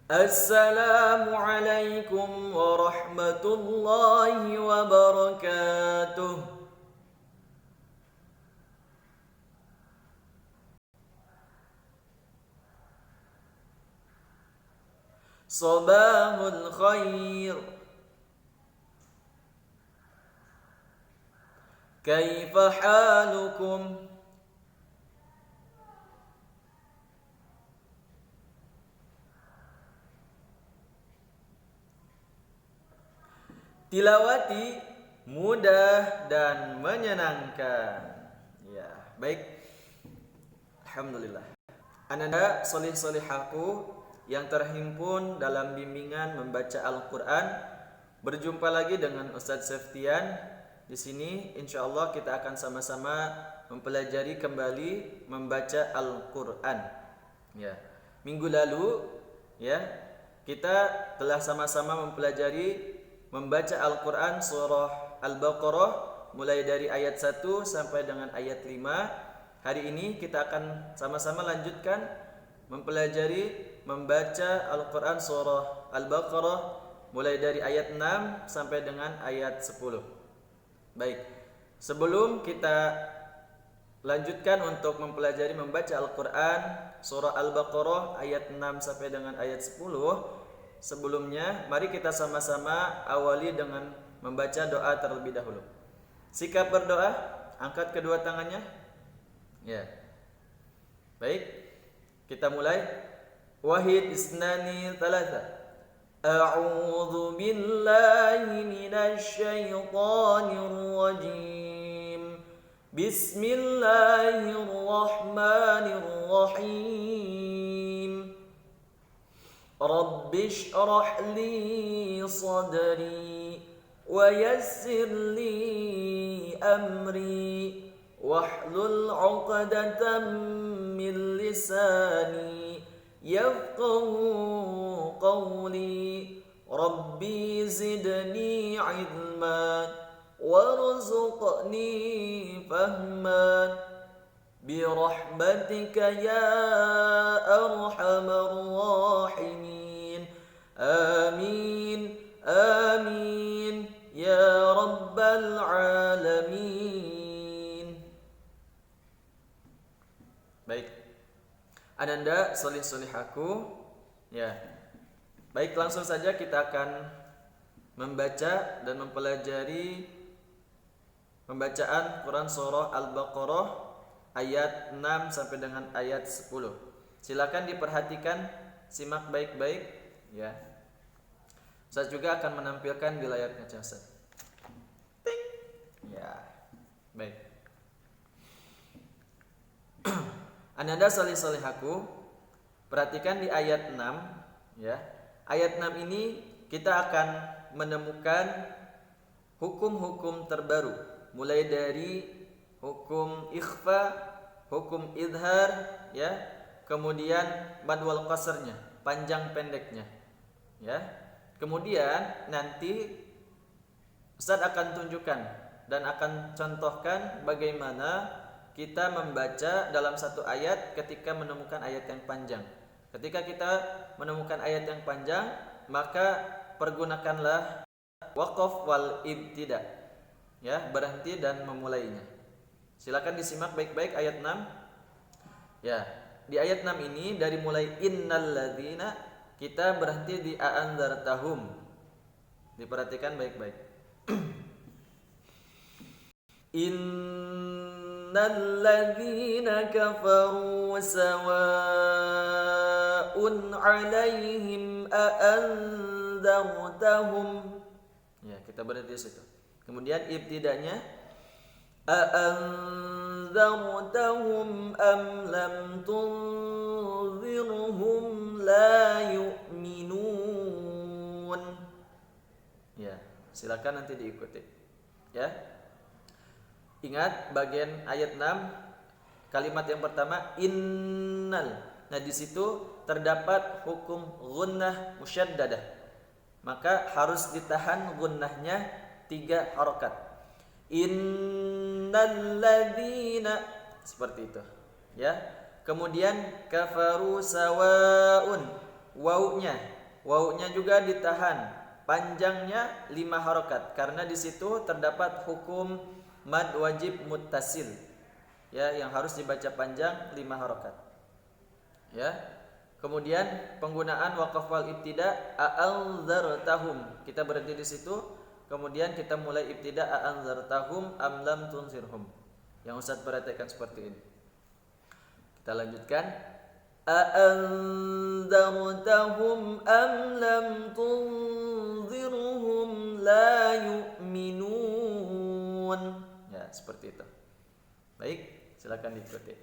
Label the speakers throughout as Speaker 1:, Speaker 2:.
Speaker 1: Assalamualaikum warahmatullahi wabarakatuh. Sabahul khair. Kaifa halukum? Tilawati mudah dan menyenangkan. Ya, baik. Alhamdulillah. Ananda solih-solihaku yang terhimpun dalam bimbingan membaca Al-Quran. Berjumpa lagi dengan Ustadz Seftian. Di sini insyaallah kita akan sama-sama mempelajari kembali membaca Al-Quran. Ya, minggu lalu ya kita telah sama-sama mempelajari membaca Al-Quran surah Al-Baqarah mulai dari ayat 1 sampai dengan ayat 5. Hari ini kita akan sama-sama lanjutkan mempelajari membaca Al-Quran surah Al-Baqarah mulai dari ayat 6 sampai dengan ayat 10. Baik, sebelum kita lanjutkan untuk mempelajari membaca Al-Quran surah Al-Baqarah ayat 6 sampai dengan ayat 10, sebelumnya, mari kita sama-sama awali dengan membaca doa terlebih dahulu. Sikap berdoa, angkat kedua tangannya. Ya. Baik, kita mulai. Wahid isnani thalatha. A'udzu billahi minasy syaithanir rajim. Bismillahirrahmanirrahim. رب اشرح لي صدري ويسر لي أمري واحلل عقدة من لساني يفقه قولي ربي زدني علما وارزقني فهما برحمتك يا أرحم الراحمين آمين آمين يا رب العالمين. Baik, Ananda solih-solihaku. Ya, baik, langsung saja kita akan membaca dan mempelajari pembacaan Quran surah Al-Baqarah ayat 6 sampai dengan ayat 10. Silakan diperhatikan, simak baik-baik ya. Saya juga akan menampilkan di layar kaca Ustaz. Ting. Ya. Baik. Ananda solih-solihaku, perhatikan di ayat 6 ya. Ayat 6 ini kita akan menemukan hukum-hukum terbaru mulai dari hukum ikhfa, hukum idhar ya, kemudian mad wal qasrnya, panjang pendeknya ya. Kemudian nanti Ustaz akan tunjukkan dan akan contohkan bagaimana kita membaca dalam satu ayat ketika menemukan ayat yang panjang. Ketika kita menemukan ayat yang panjang, maka pergunakanlah waqaf wal ibtida ya, berhenti dan memulainya. Silakan disimak baik-baik ayat 6. Ya, di ayat 6 ini dari mulai innalladzina kita berhenti di a'anzartahum. Diperhatikan baik-baik. Innalladzina kafaru sawa'un 'alaihim a'anzartahum. Ya, kita berhenti di situ. Kemudian ibtidanya أأنذرتهم أم لم تنذرهم لا يؤمنون. Ya, silakan nanti diikuti. Ya. Ingat bagian ayat 6 kalimat yang pertama innal. Nah, di situ terdapat hukum gunnah musyaddadah. Maka harus ditahan gunnahnya 3 harokat. Innalladzina, seperti itu ya. Kemudian kafaru sawaun, wawunya Wawunya juga ditahan, panjangnya 5 harokat karena di situ terdapat hukum mad wajib muttasil, ya, yang harus dibaca panjang 5 harokat, ya. Kemudian penggunaan waqaf wal ibtida, a'anzartahum, kita berhenti di situ. Kemudian kita mulai ibtida, a'anzartahum am lam tunzirhum, yang Ustaz perhatikan seperti ini. Kita lanjutkan. A'anzartahum am lam tunzirhum la yu'minun. Ya, seperti itu. Baik, silakan diikuti.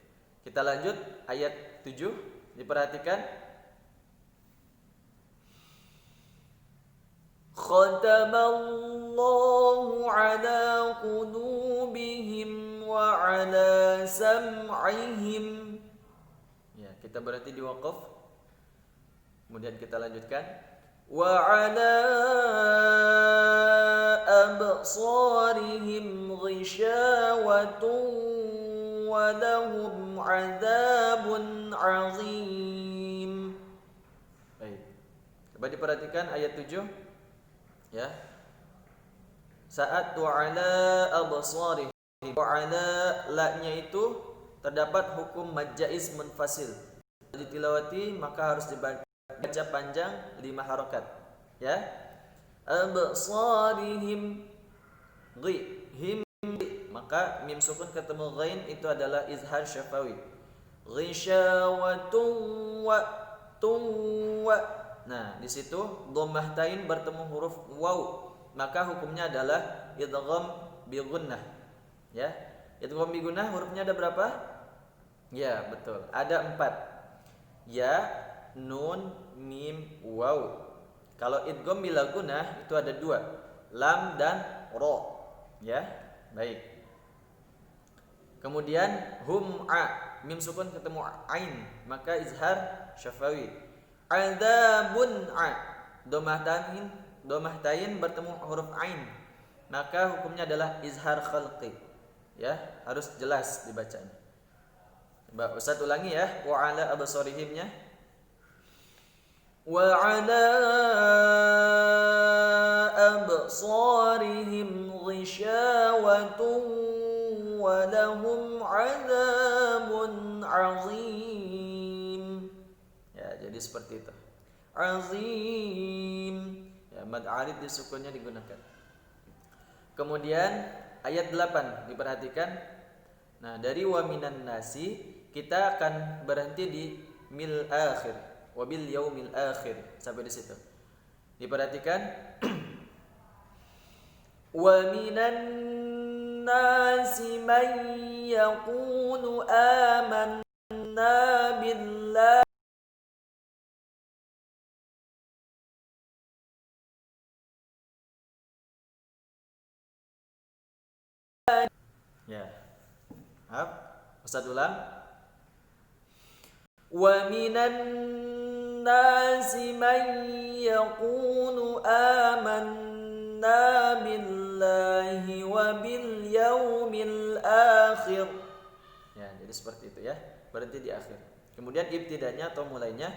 Speaker 1: Kita lanjut ayat 7, diperhatikan. Khatamallahu ala qulubihim wa ala sam'ihim. Ya, kita berhenti di waqaf. Kemudian kita lanjutkan. Wa ala absarihim ghishawatun wa lahum 'adzabun 'azim. Baik. Coba diperhatikan ayat 7. Ya. Saat wa ala absarihim, wa ala la-nya itu terdapat hukum mad jaiz munfasil. Ditilawati maka harus dibaca panjang 5 harokat, ya. Absarihim him, maka mim sukun ketemu ghain itu adalah izhar syafawi. Ghishawatun wa. Nah, di situ dhammah tain bertemu huruf waw, maka hukumnya adalah idgham bi gunnah, ya. Idgham bi gunnah hurufnya ada berapa? Ya, betul. Ada 4. Ya, nun, mim, waw. Kalau idgham bila gunnah itu ada 2, lam dan ro. Ya, baik. Kemudian hum'a, mim sukun ketemu ain, maka izhar syafawi. Adzabun a, dhammah tain bertemu huruf ain, maka hukumnya adalah izhar khalqi. Ya, harus jelas dibacanya. Coba Ustaz ulangi ya, wa ala absarihimnya. Wa ala absarihim ghishawatun wa lahum 'adzabun 'azim. Ya, jadi seperti itu. Azim. Ya, mad arid disukunnya digunakan. Kemudian ayat 8 diperhatikan. Nah, dari wa minan nasi kita akan berhenti di mil akhir, wabil yaumil akhir, sampai di situ. Diperhatikan. Wa minan nasi man yaqulu amanna billahi. Ya. Maaf, Ustaz ulang. Wa minan nasi man yaqulu amanna billahi wa bil yaumil akhir. Ya, jadi seperti itu ya. Berhenti di akhir. Kemudian ibtidanya atau mulainya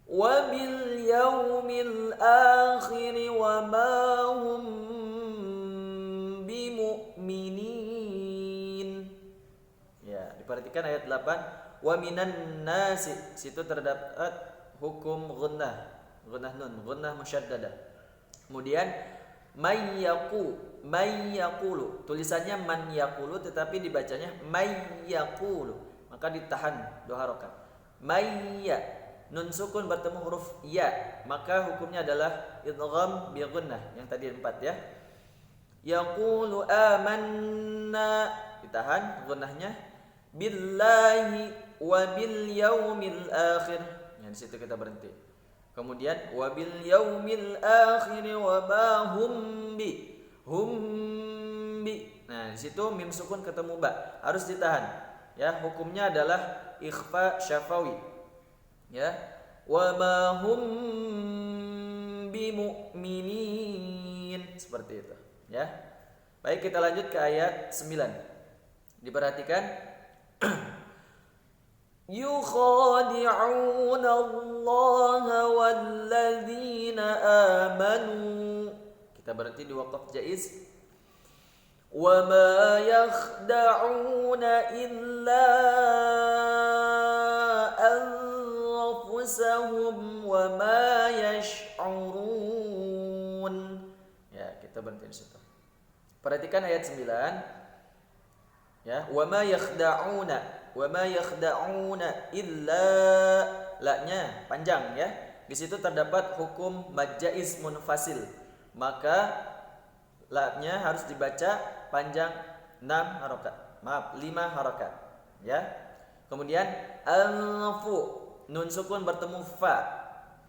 Speaker 1: wa bil yaumil akhir wa ma hum bimu'minin. Ya, diperhatikan ayat 8. Wa minan nasi, situ terdapat hukum gunnah nun, gunnah musyaddadah. Kemudian mayyaqulu, tulisannya man yaqulu tetapi dibacanya mayyaqulu, maka ditahan 2 harokat. Mayya, nun sukun bertemu huruf ya, maka hukumnya adalah idgham bi gunnah yang tadi 4 ya. Yaqulu amanna, ditahan gunnahnya, billahi wa bil yaumil akhir. Ya, di situ kita berhenti. Kemudian wa bil yaumil akhir wa ma hum bi. Nah, di situ mim sukun ketemu ba, harus ditahan. Ya, hukumnya adalah ikhfa syafawi. Ya, wa ma hum bimu'minin, seperti itu. Ya. Baik, kita lanjut ke ayat 9. Diperhatikan. يخادعون الله والذين آمنوا. Kita berhenti di waqaf jaiz. وما يخدعون إلا أنفسهم وما يشعرون. Ya, kita berhenti di situ. Perhatikan ayat 9. Ya, وما يخدعون إلا, la-nya panjang ya. Di situ terdapat hukum mad jaiz munfasil. Maka la-nya harus dibaca panjang 6 harokat. 5 harokat. Ya. Kemudian anfu, nun sukun bertemu fa.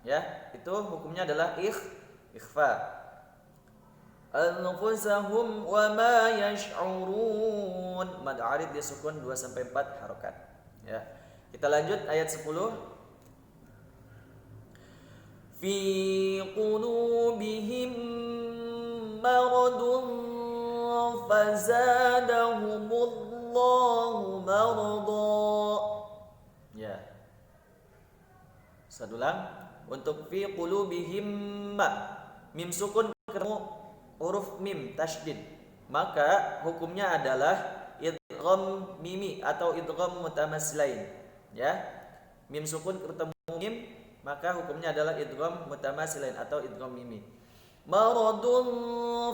Speaker 1: Ya, itu hukumnya adalah ikhfa. Anfusahum wa ma yash'urun. Mad arid dia sukun 2 sampai 4 harokat. Ya. Kita lanjut ayat 10. Fi qulubihim maradun fazadahumullahu marada. Ya. Sadulang untuk fi qulubihim, mim sukun ketemu huruf mim tasydid, maka hukumnya adalah idgham mimi atau idgham mutamatsilain. Ya. Mim sukun ketemu mim, maka hukumnya adalah idgham mutamatsilain atau idgham mimi. Maradun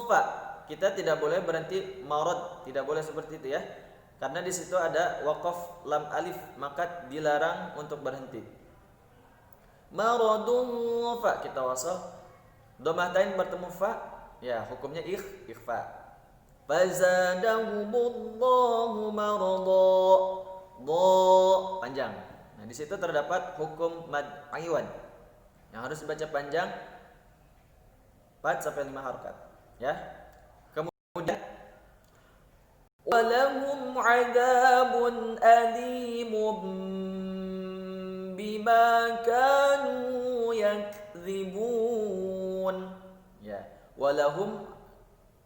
Speaker 1: fa, kita tidak boleh berhenti marad, tidak boleh seperti itu ya. Karena di situ ada waqaf lam alif, maka dilarang untuk berhenti. Maradun fa, kita wasal. Dhammah tain bertemu fa, ya hukumnya ikhfa. Fazadahumullahu marada. Dha panjang. Nah, di situ terdapat hukum mad aywan yang harus dibaca panjang 4 sampai 5 harokat, ya. Kemudian walahum adzabun alimun bima kanu yakdzibun. Ya, walahum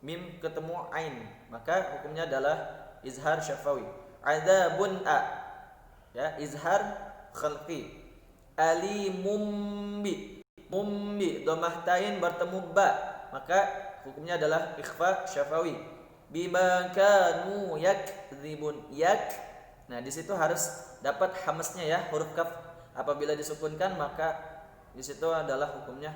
Speaker 1: mim ketemu ain, maka hukumnya adalah izhar syafawi. Adzabun a, ya, izhar khalqi. Alimum bi, mumbi dhammah tain bertemu ba, maka hukumnya adalah ikhfa syafawi. Bima kanu yakdzibun, yak. Nah, di situ harus dapat hamznya ya, huruf kaf. Apabila disukunkan maka di situ adalah hukumnya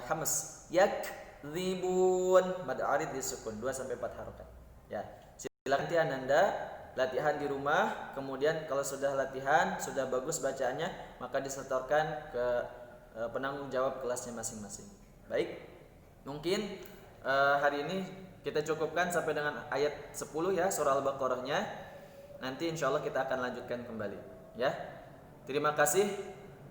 Speaker 1: hamz. Yakdzibun, mad arid disukun 2 sampai 4 harokat. Ya. Silakan Anda latihan di rumah, kemudian kalau sudah latihan, sudah bagus bacaannya, maka disetorkan ke penanggung jawab kelasnya masing-masing. Baik, mungkin hari ini kita cukupkan sampai dengan ayat 10 ya, surah Al-Baqarahnya. Nanti insya Allah kita akan lanjutkan kembali ya. Terima kasih.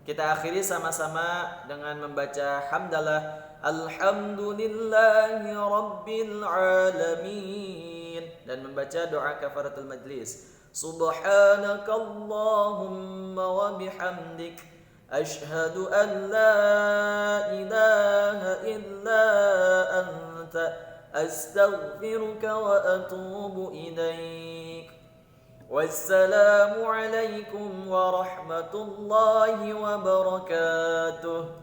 Speaker 1: Kita akhiri sama-sama dengan membaca hamdalah. Alhamdulillahi Rabbil Alamin, dan membaca doa kafaratul majlis. Subhanakallahumma wa bihamdik, ashhadu an la ilaha illa anta, astaghfiruka wa atubu ilaik. Wassalamu alaikum warahmatullahi wabarakatuh.